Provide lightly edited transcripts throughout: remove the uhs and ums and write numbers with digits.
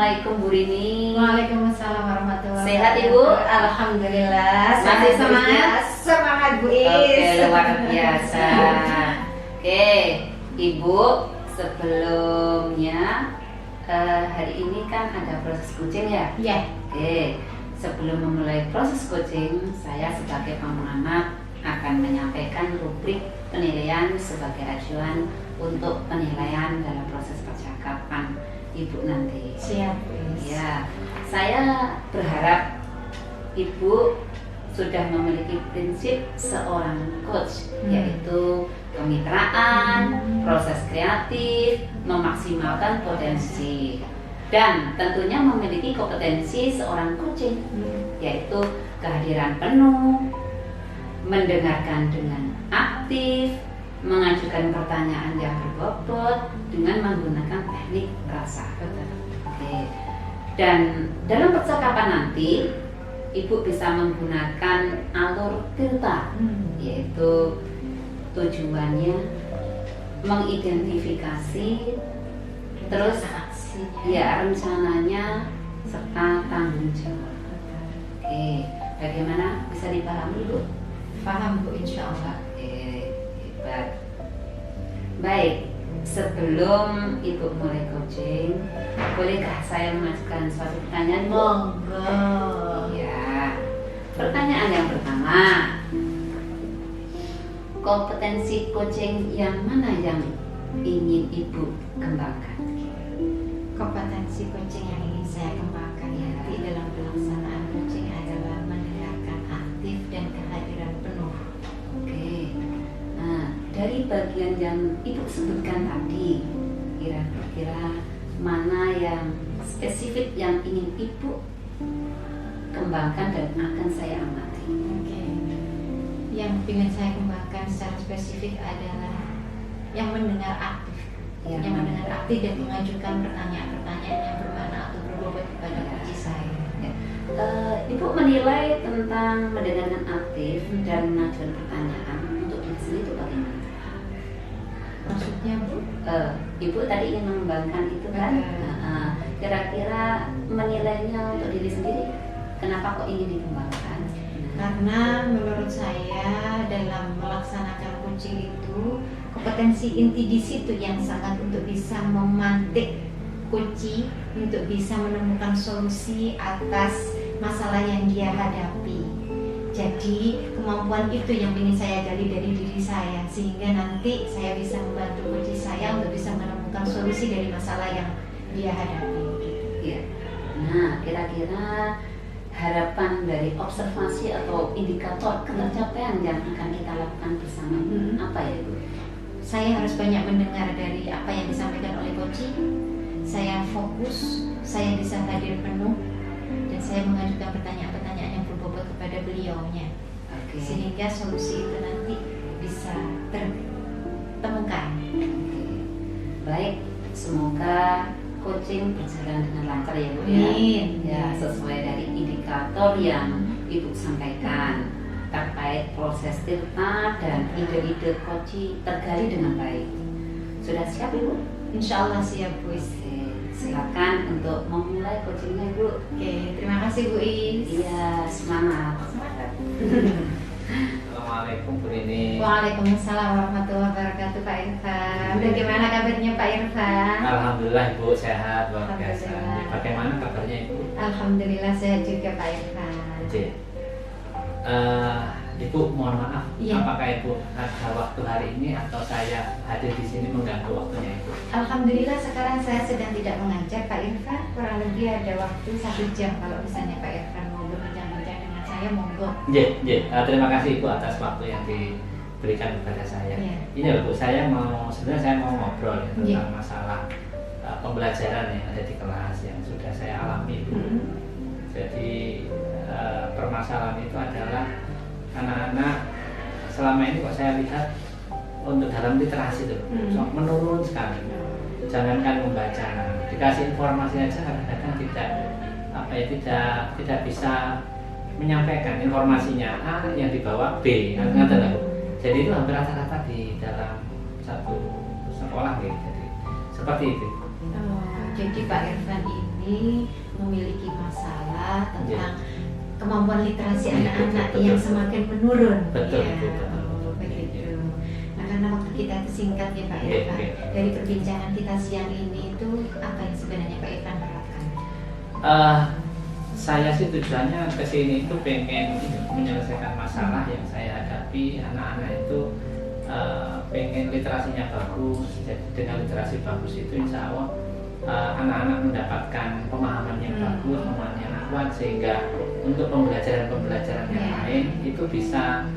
Assalamualaikum Bu Rini. Waalaikumsalam warahmatullahi wabarakatuh. Sehat Ibu? Alhamdulillah. Masih semangat? Semangat Bu Is. Oke, luar biasa. Oke, Ibu, sebelumnya hari ini kan ada proses coaching ya? Ya. Oke, sebelum memulai proses coaching, saya sebagai pemanah akan menyampaikan rubrik penilaian sebagai acuan untuk penilaian dalam proses percakapan Ibu nanti. Siap Bu Is. Ya, saya berharap Ibu sudah memiliki prinsip seorang coach, yaitu kemitraan, proses kreatif, memaksimalkan potensi, dan tentunya memiliki kompetensi seorang coaching, yaitu kehadiran penuh, mendengarkan dengan aktif, mengajukan pertanyaan yang berbobot dengan menggunakan teknik rasa. Oke. Dan dalam percakapan nanti Ibu bisa menggunakan alur filter, yaitu tujuannya mengidentifikasi, terus ya rencananya serta tanggung jawab. Oke, bagaimana bisa dipahami Bu? Paham Bu, insya Allah. Oke, hebat. Baik, sebelum Ibu mulai coaching, bolehkah saya mengajukan suatu pertanyaan Bu? Monggo. Ya, pertanyaan yang pertama, kompetensi coaching yang mana yang ingin Ibu kembangkan? Kompetensi coaching yang ingin saya kembangkan nanti dalam pelaksanaan coaching adalah mendengarkan aktif dan kehadiran penuh. Oke, nah dari bagian yang Ibu sebutkan tadi, kira-kira mana yang spesifik yang ingin Ibu kembangkan dan akan saya amati? Oke. Yang ingin saya kembangkan secara spesifik adalah yang mendengar aktif. Ya. Yang mendengar aktif dan mengajukan pertanyaan-pertanyaan yang bermakna atau berbobot kepada coach saya. Ya. Ibu menilai tentang mendengarkan aktif dan mengajukan pertanyaan untuk diri sendiri itu bagaimana? Maksudnya Bu? Ibu tadi ingin mengembangkan itu kan? Kira-kira menilainya untuk diri sendiri, kenapa kok ingin dikembangkan? Karena menurut saya dalam melaksanakan coaching itu kompetensi inti di situ yang sangat untuk bisa memantik coaching untuk bisa menemukan solusi atas masalah yang dia hadapi. Jadi kemampuan itu yang ingin saya gali dari diri saya sehingga nanti saya bisa membantu coaching saya untuk bisa menemukan solusi dari masalah yang dia hadapi. Ya. Nah, kira-kira harapan dari observasi atau indikator ketercapaian yang akan kita lakukan bersama apa ya Bu? Saya harus banyak mendengar dari apa yang disampaikan oleh coaching. Saya fokus, saya bisa hadir penuh, dan saya mengajukan pertanyaan-pertanyaan yang berbobot kepada beliaunya. Oke. Sehingga solusi itu nanti bisa tertemukan. Oke. Baik, semoga coaching berjalan dengan lancar ya Bu ya. Amin. Ya, sesuai dari indikator yang Ibu sampaikan terkait proses tirta dan ide-ide coaching tergali dengan baik. Sudah siap Ibu? Insya Allah siap Bu Is. Oke, silakan untuk memulai coachingnya Ibu. Oke, terima kasih Bu Is. Iya, semangat. Semangat. Assalamualaikum Bu Rini. Waalaikumsalam warahmatullahi wabarakatuh Pak Irfan. Bagaimana kabarnya Pak Irfan? Alhamdulillah Ibu sehat luar biasa. Alhamdulillah. Bagaimana kabarnya Ibu? Alhamdulillah sehat juga Pak Irfan. Ibu mohon maaf, Iya. apakah Ibu ada waktu hari ini atau saya hadir di sini mengganggu waktunya Ibu? Alhamdulillah sekarang saya sedang tidak mengajar Pak Irfan. Kurang lebih ada waktu 1 jam kalau misalnya Pak Irfan mau berbincang-bincang dengan saya, monggo. Terima kasih Ibu atas waktu yang diberikan kepada saya. Iya. Ini loh Bu, sebenarnya saya mau ngobrol ya, Iya. tentang masalah pembelajaran yang ada di kelas yang sudah saya alami Bu. Jadi permasalahan itu adalah anak-anak selama ini kok saya lihat untuk dalam literasi itu menurun sekali. Jangankan membaca, dikasih informasi aja kadang-kadang tidak bisa menyampaikan informasinya A yang dibawa B. Jadi itu hampir rata-rata di dalam satu sekolah gitu. Jadi seperti itu. Jadi Pak Irfan ini ini memiliki masalah tentang kemampuan literasi anak-anak yang semakin menurun. Betul, Ya, betul. begitu. Nah, karena waktu kita itu singkat ya Pak ya, Pak. Dari perbincangan kita siang ini itu apa yang sebenarnya Pak Irfan harapkan? Saya sih tujuannya ke sini itu pengen menyelesaikan masalah yang saya hadapi. Anak-anak itu pengen literasinya bagus. Jadi dengan literasi bagus itu insya Allah anak-anak mendapatkan pemahaman yang bagus, pemahaman yang kuat, sehingga untuk pembelajaran-pembelajaran yang lain itu bisa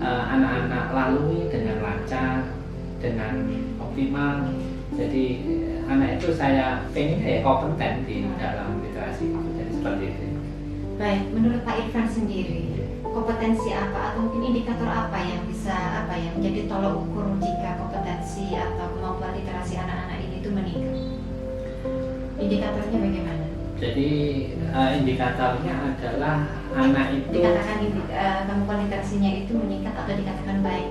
anak-anak lalui dengan lancar, dengan optimal. Jadi anak itu saya pengen kompeten di dalam literasi. Jadi seperti itu. Baik, menurut Pak Irfan sendiri, kompetensi apa atau mungkin indikator apa yang bisa menjadi tolak ukur jika kompetensi atau kemampuan literasi anak-anak ini itu meningkat? Indikatornya bagaimana? Jadi indikatornya adalah anak itu Dikatakan kemampuan literasinya itu meningkat atau dikatakan baik?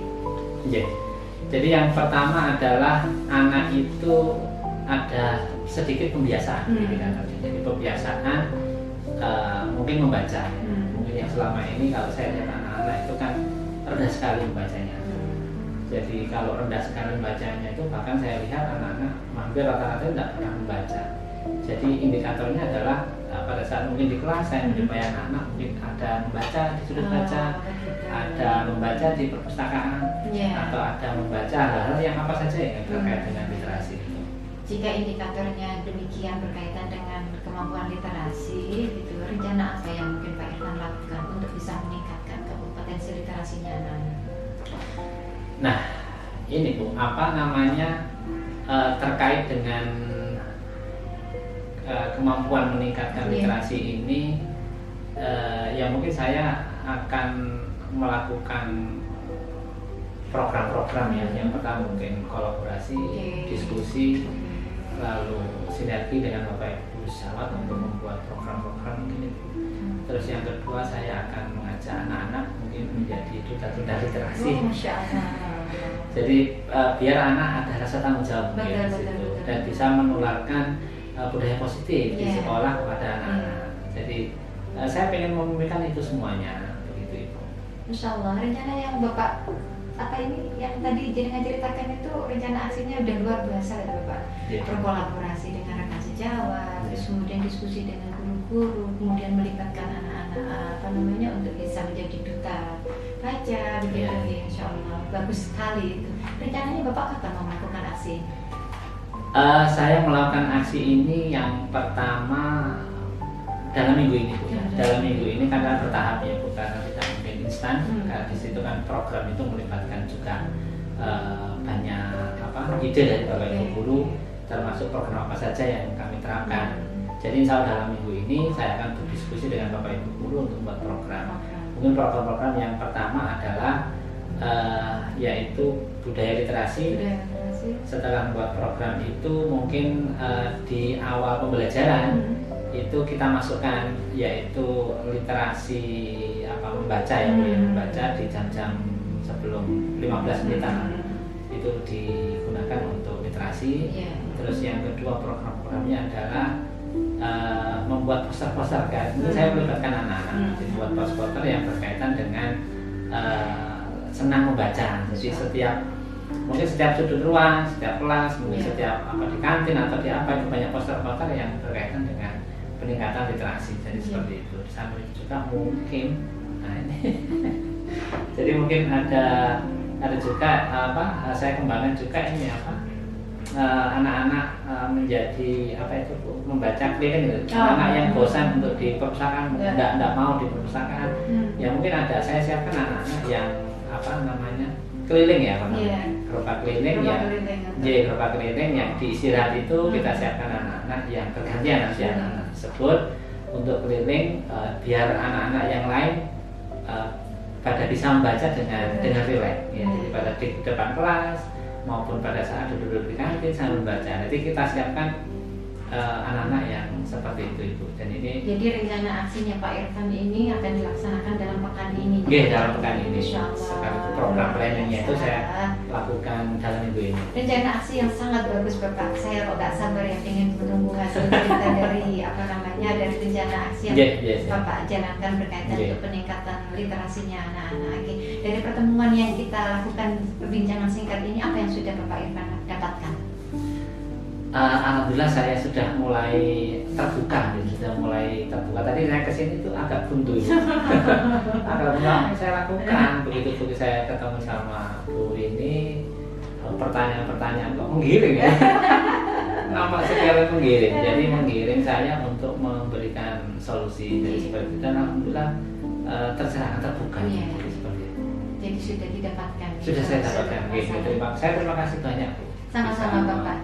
Jadi yang pertama adalah anak itu ada sedikit pembiasaan indikatornya. Jadi pembiasaan mungkin membaca. Mungkin yang selama ini kalau saya lihat anak-anak itu kan rendah sekali membacanya. Jadi kalau rendah sekali membacanya itu bahkan saya lihat anak-anak hampir rata-rata tidak pernah membaca. Jadi indikatornya adalah pada saat mungkin di kelas saya menjumpai anak-anak mungkin ada membaca di sudut baca, ada membaca di perpustakaan, atau ada membaca hal-hal yang apa saja yang terkait dengan literasi. Jika indikatornya demikian berkaitan dengan kemampuan literasi, gitu, rencana apa yang mungkin Pak Irfan lakukan untuk bisa meningkatkan kompetensi literasinya anak-anak? Nah, ini Bu, terkait dengan kemampuan meningkatkan literasi ini, ya mungkin saya akan melakukan program-program ya. Yang pertama mungkin kolaborasi, diskusi, lalu sinergi dengan Bapak Ibu Syawat untuk membuat program-program mungkin itu. Terus yang kedua saya akan mengajak anak-anak mungkin menjadi duta-duta literasi. Masya Allah. Jadi biar anak ada rasa tanggung jawab mungkin di situ dan bisa menularkan budaya positif di sekolah kepada anak-anak. Jadi saya ingin memimpikan itu semuanya, begitu Ibu. Insya Allah. Rencana yang Bapak yang tadi jenengan ceritakan itu rencana aksinya udah luar biasa ya Bapak. Berkolaborasi dengan rekan sejawat, terus kemudian diskusi dengan guru-guru, kemudian melibatkan anak-anak untuk bisa menjadi duta baca, begitu ya. Insya Allah bagus sekali itu. Rencananya Bapak kapan mau melakukan aksi? Saya melakukan aksi ini yang pertama dalam minggu ini, Bu. Dalam minggu ini karena bertahap ya, Bu, karena tidak mungkin instan. Karena di situ kan program itu melibatkan juga banyak ide dari Bapak Ibu guru, termasuk program apa saja yang kami terapkan. Jadi insya Allah dalam minggu ini saya akan berdiskusi dengan Bapak Ibu guru untuk membuat program. Mungkin program-program yang pertama adalah yaitu budaya literasi. Setelah membuat program itu mungkin di awal pembelajaran itu kita masukkan yaitu literasi membaca ya, membaca di jam-jam sebelum 15 menitan itu digunakan untuk literasi. Terus yang kedua program-programnya adalah membuat poster-poster kan. Saya melibatkan anak-anak membuat poster yang berkaitan dengan senang membaca. Jadi setiap sudut ruang, setiap kelas, mungkin setiap di kantin atau di apa itu banyak poster-poster yang berkaitan dengan peningkatan literasi. Jadi seperti itu. Di samping juga mungkin jadi mungkin ada juga saya kembangkan juga ini anak-anak menjadi membaca keliling gitu. Anak yang bosan untuk di perpustakaan, tidak mau di perpustakaan. Ya mungkin ada saya siapkan anak-anak yang keliling ya, gerobak keliling gerobak keliling yang di istirahat itu kita siapkan anak-anak yang bergantian nanti anak-anak tersebut untuk keliling biar anak-anak yang lain pada bisa membaca dengan rileks ya. Jadi pada di depan kelas maupun pada saat duduk di kantin sambil membaca. Jadi kita siapkan anak-anak yang seperti itu Ibu. Dan ini Jadi rencana aksinya Pak Irfan ini akan dilaksanakan dalam pekan ini. dalam pekan ini. Insya Allah. Sekarang itu program planningnya itu saya lakukan dalam minggu ini. Rencana aksi yang sangat bagus Bapak. Saya kok nggak sabar ya ingin menunggu hasil cerita dari dari rencana aksi yang Yes. Bapak jalankan berkaitan Yeah. untuk peningkatan literasinya anak-anak. Oke. Dari pertemuan yang kita lakukan perbincangan singkat ini, apa yang sudah Bapak Irfan dapatkan? Alhamdulillah saya sudah mulai terbuka, sudah mulai terbuka. Tadi saya kesini tuh agak buntu, agak buntu. Apa yang saya lakukan begitu saya ketemu sama Bu ini, pertanyaan-pertanyaan kok menggiring ya, nampak sekali menggiring. Jadi menggiring saya untuk memberikan solusi dari seperti itu. Dan alhamdulillah tercerahkan, terbuka. Iya. Jadi seperti itu. Jadi sudah didapatkan. Sudah saya dapatkan. Saya terima kasih banyak Bu. Sama-sama Bisa Bapak.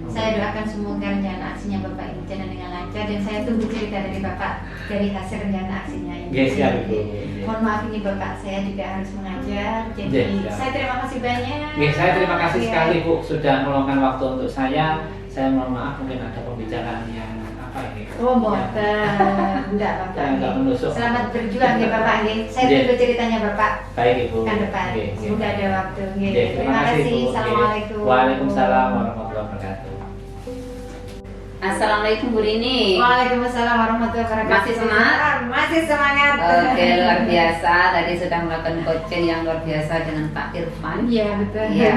Saya doakan semoga rencana aksinya Bapak ini berjalan dengan lancar, dan saya tunggu cerita dari Bapak dari hasil rencana aksinya ini. Yes, ya, Bu. Mohon maaf ini Bapak, saya juga harus mengajar. Jadi Yes, ya. saya terima kasih banyak. Saya terima kasih Ya. sekali Bu sudah meluangkan waktu untuk saya. Saya mohon maaf mungkin ada pembicaraan yang apa ini? Oh, enggak Bapak. Saya enggak menusuk. Selamat berjuang ya Bapak. Saya Yes. tunggu ceritanya Bapak Baik Ibu. kan depan. Yes, yes. Semoga ada waktu. Yes, Terima kasih. Bu. Assalamualaikum. Waalaikumsalam warahmatullahi wabarakatuh. Assalamualaikum Bu Rini. Waalaikumsalam warahmatullahi wabarakatuh. Masih semangat? Masih semangat. Oke, luar biasa. Tadi sudah melakukan coaching yang luar biasa dengan Pak Irfan. Iya betul. Iya.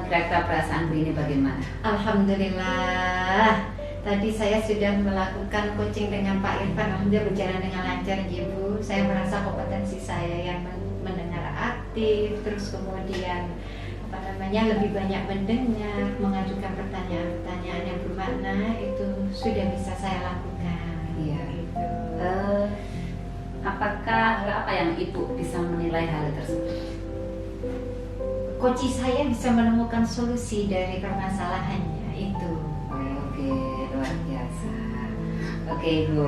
Kira-kira perasaan Bu ini bagaimana? Alhamdulillah. Tadi saya sudah melakukan coaching dengan Pak Irfan. Alhamdulillah berjalan dengan lancar ya Bu. Saya merasa kompetensi saya yang mendengar aktif, terus kemudian lebih banyak mendengar, mengajukan pertanyaan-pertanyaan yang bermakna, itu sudah bisa saya lakukan. Iya. Gitu. Apakah apa yang Ibu bisa menilai hal tersebut? Coach saya bisa menemukan solusi dari permasalahannya itu. Oke, luar biasa. Oke Ibu,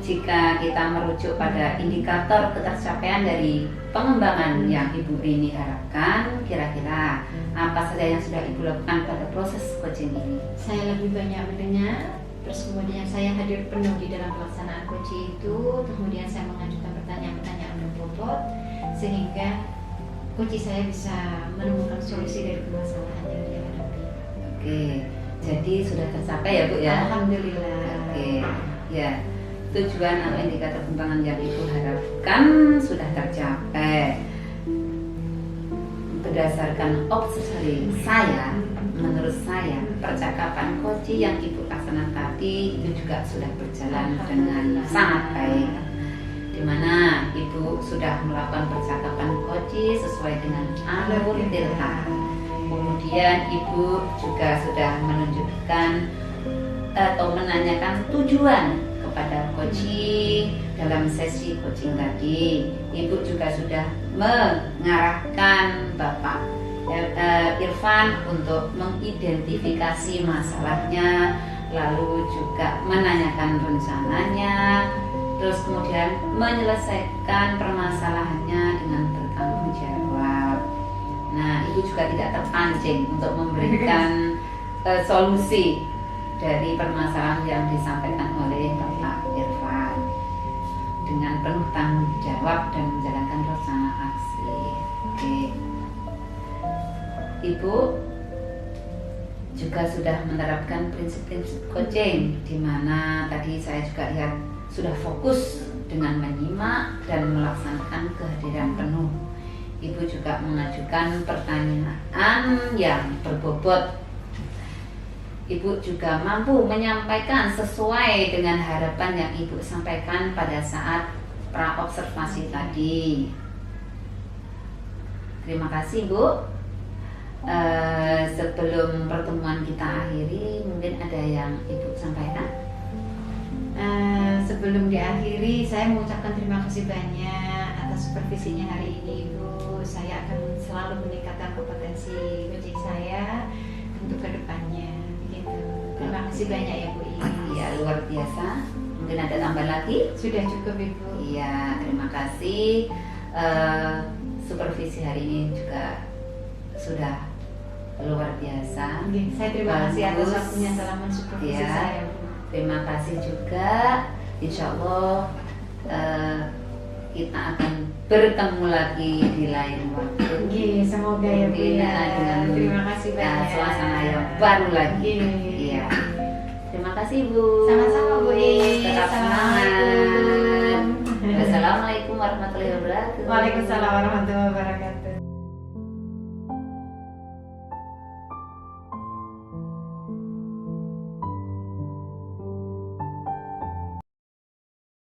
jika kita merujuk pada indikator ketercapaian dari pengembangan yang Ibu Rini harapkan, kira-kira apa saja yang sudah Ibu lakukan pada proses coaching ini? Saya lebih banyak mendengar, terus kemudian saya hadir penuh di dalam pelaksanaan coaching itu, kemudian saya mengajukan pertanyaan-pertanyaan berbobot, sehingga coach saya bisa menemukan solusi dari permasalahan yang dihadapi. Oke, jadi sudah tercapai ya Bu ya? Alhamdulillah. Oke, ya. Tujuan atau indikator pengembangan yang Ibu harapkan sudah tercapai. Berdasarkan observasi saya, menurut saya percakapan coaching yang Ibu laksanakan tadi itu juga sudah berjalan dengan sangat baik, di mana Ibu sudah melakukan percakapan coaching sesuai dengan alur tilka. Kemudian Ibu juga sudah menunjukkan atau menanyakan tujuan kepada coaching dalam sesi coaching tadi. Ibu juga sudah mengarahkan Bapak Irfan untuk mengidentifikasi masalahnya, lalu juga menanyakan rencananya, terus kemudian menyelesaikan permasalahannya dengan bertanggung jawab. Nah, Ibu juga tidak terpancing untuk memberikan solusi dari permasalahan yang disampaikan oleh Bapak Irfan dengan penuh tanggung jawab dan menjalankan rencana aksi. Oke. Ibu juga sudah menerapkan prinsip-prinsip coaching, di mana tadi saya juga lihat sudah fokus dengan menyimak dan melaksanakan kehadiran penuh. Ibu juga mengajukan pertanyaan yang berbobot. Ibu juga mampu menyampaikan sesuai dengan harapan yang Ibu sampaikan pada saat pra-observasi tadi. Terima kasih Bu. Sebelum pertemuan kita akhiri, mungkin ada yang Ibu sampaikan? Sebelum diakhiri, saya mengucapkan terima kasih banyak atas supervisinya hari ini Ibu. Saya akan selalu meningkatkan kompetensi coaching saya untuk kedepannya. Terima kasih banyak ya Bu Iis. Iya, luar biasa. Mungkin ada tambahan lagi? Sudah cukup Ibu. Iya, terima kasih. Supervisi hari ini juga sudah luar biasa. Oke, saya terima kasih atas Bagus. waktunya telah mensupervisi Ya. saya, Bu. Terima kasih juga. Insya Allah kita akan bertemu lagi di lain waktu. Oke, semoga ya Bu Mungkin, ya. dengan Terima kasih banyak. suasana yang baru lagi. Oke. Iya. Terima kasih Bu. Sama-sama Bu Tetap semangat. Assalamualaikum. Wassalamualaikum warahmatullahi wabarakatuh. Waalaikumsalam warahmatullahi wabarakatuh.